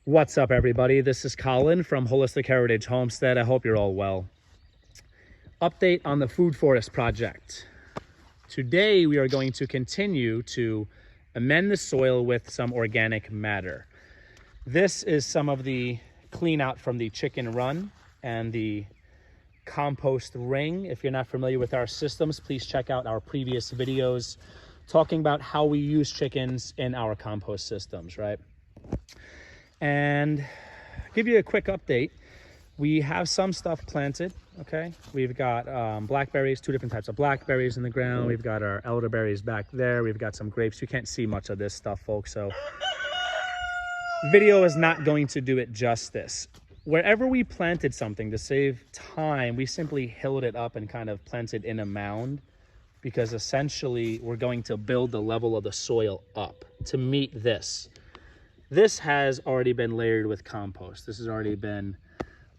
What's up, everybody? This is Colin from Holistic Heritage Homestead. I hope you're all well. Update on the food forest project. Today we are going to continue to amend the soil with some organic matter. This is some of the clean out from the chicken run and the compost ring. If you're not familiar with our systems, please check out our previous videos talking about how we use chickens in our compost systems, right? And give you a quick update. We have some stuff planted, okay? We've got blackberries, 2 different types of blackberries in the ground. We've got our elderberries back there. We've got some grapes. You can't see much of this stuff, folks, so video is not going to do it justice. Wherever we planted something, to save time, we simply hilled it up and kind of planted in a mound, because essentially we're going to build the level of the soil up to meet this. This has already been layered with compost. This has already been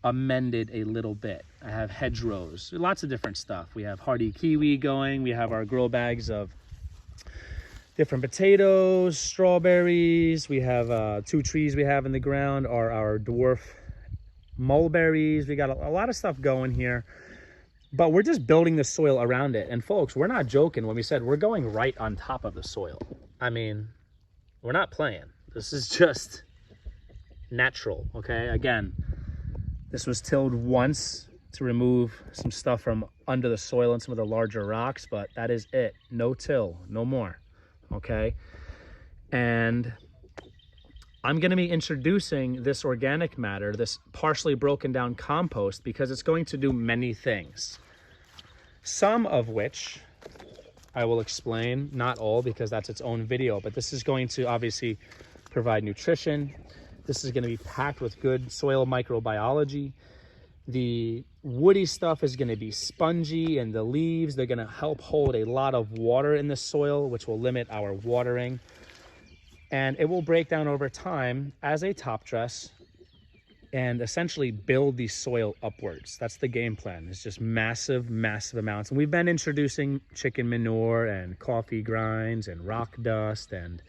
amended a little bit. I have hedgerows, lots of different stuff. We have hardy kiwi going. We have our grow bags of different potatoes, strawberries. We have 2 trees we have in the ground are our dwarf mulberries. We got a lot of stuff going here, but we're just building the soil around it. And folks, we're not joking when we said we're going right on top of the soil. I mean, we're not playing. This is just natural, okay? Again, this was tilled once to remove some stuff from under the soil and some of the larger rocks, but that is it. No till, no more, okay? And I'm gonna be introducing this organic matter, this partially broken down compost, because it's going to do many things. Some of which I will explain, not all, because that's its own video, but this is going to obviously provide nutrition. This is going to be packed with good soil microbiology. The woody stuff is going to be spongy, and the leaves, they're going to help hold a lot of water in the soil, which will limit our watering. And it will break down over time as a top dress and essentially build the soil upwards. That's the game plan. It's just massive, massive amounts. And we've been introducing chicken manure and coffee grinds and rock dust and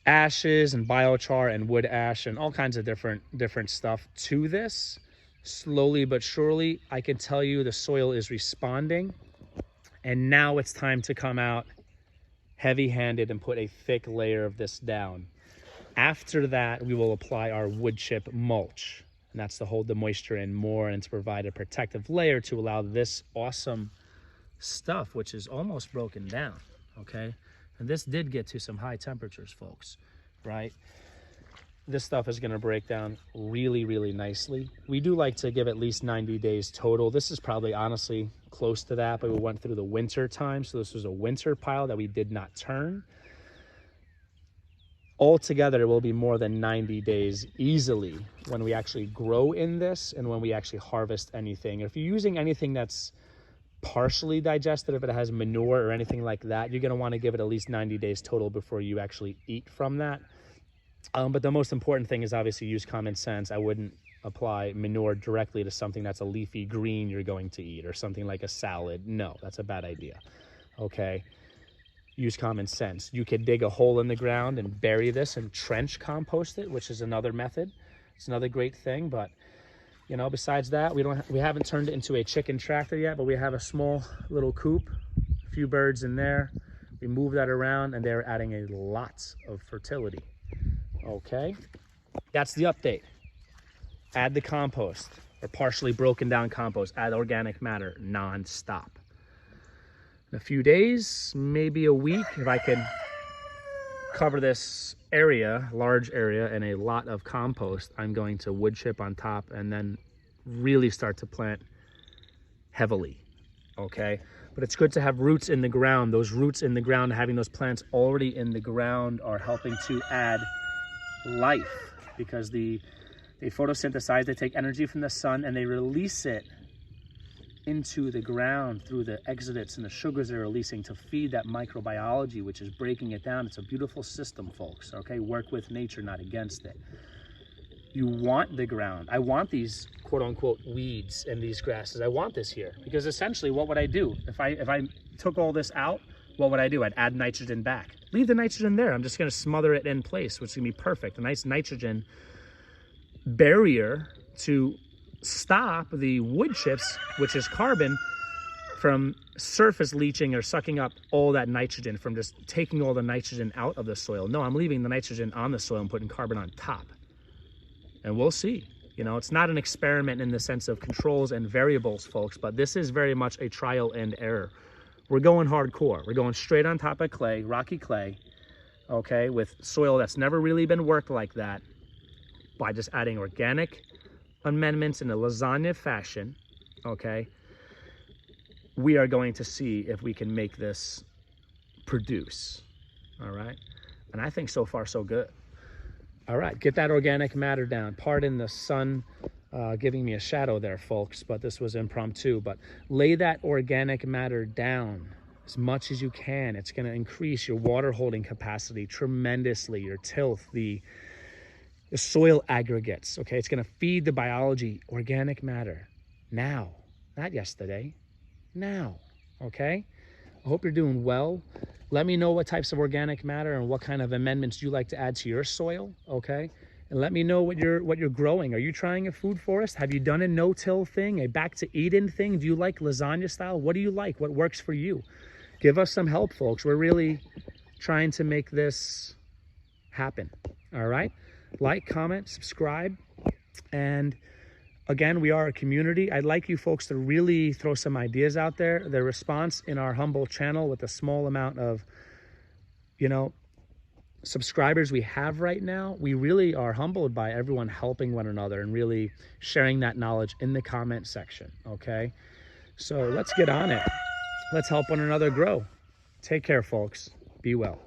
ashes and biochar and wood ash and all kinds of different stuff to this. Slowly but surely, I can tell you the soil is responding, and now it's time to come out heavy-handed and put a thick layer of this down. After that, we will apply our wood chip mulch, and that's to hold the moisture in more and to provide a protective layer to allow this awesome stuff, which is almost broken down, okay? And this did get to some high temperatures, folks, right? This stuff is gonna break down really, really nicely. We do like to give at least 90 days total. This is probably honestly close to that, but we went through the winter time. So this was a winter pile that we did not turn. Altogether, it will be more than 90 days easily when we actually grow in this and when we actually harvest anything. If you're using anything that's partially digested, if it has manure or anything like that, you're going to want to give it at least 90 days total before you actually eat from that. But the most important thing is obviously use common sense. I wouldn't apply manure directly to something that's a leafy green you're going to eat, or something like a salad. No, that's a bad idea, okay? Use common sense. You could dig a hole in the ground and bury this and trench compost it, which is another method. It's another great thing, but you know, besides that, we haven't turned it into a chicken tractor yet, but we have a small little coop, a few birds in there. We move that around and they're adding a lot of fertility. Okay, that's the update. Add the compost, or partially broken down compost. Add organic matter non-stop. In a few days, maybe a week, if I can cover this area, large area, and a lot of compost, I'm going to wood chip on top and then really start to plant heavily, okay? But it's good to have roots in the ground. Those roots in the ground, having those plants already in the ground, are helping to add life, because they photosynthesize, they take energy from the sun and they release it into the ground through the exudates and the sugars they're releasing to feed that microbiology, which is breaking it down. It's a beautiful system, folks, okay? Work with nature, not against it. You want the ground. I want these quote unquote weeds and these grasses. I want this here, because essentially what would I do? If I took all this out, what would I do? I'd add nitrogen back. Leave the nitrogen there. I'm just going to smother it in place, which is going to be perfect. A nice nitrogen barrier to stop the wood chips, which is carbon, from surface leaching or sucking up all that nitrogen, from just taking all the nitrogen out of the soil. No, I'm leaving the nitrogen on the soil and putting carbon on top. And we'll see. You know, it's not an experiment in the sense of controls and variables, folks, but this is very much a trial and error. We're going hardcore. We're going straight on top of clay, rocky clay, okay, with soil that's never really been worked like that, by just adding organic amendments in a lasagna fashion, okay? We are going to see if we can make this produce, all right? And I think so far so good. All right, get that organic matter down. Pardon the sun giving me a shadow there, folks, but this was impromptu. But lay that organic matter down as much as you can. It's going to increase your water holding capacity tremendously, your tilth, the soil aggregates, okay? It's going to feed the biology, organic matter, now, not yesterday, now, okay? I hope you're doing well. Let me know what types of organic matter and what kind of amendments you like to add to your soil, okay? And let me know what you're growing. Are you trying a food forest? Have you done a no-till thing, a back to Eden thing? Do you like lasagna style? What do you like? What works for you? Give us some help, folks. We're really trying to make this happen, all right? Like, comment, subscribe, and again, we are a community. I'd like you folks to really throw some ideas out there. The response in our humble channel with the small amount of, you know, subscribers we have right now, we really are humbled by everyone helping one another and really sharing that knowledge in the comment section, okay? So let's get on it. Let's help one another grow. Take care, folks. Be well.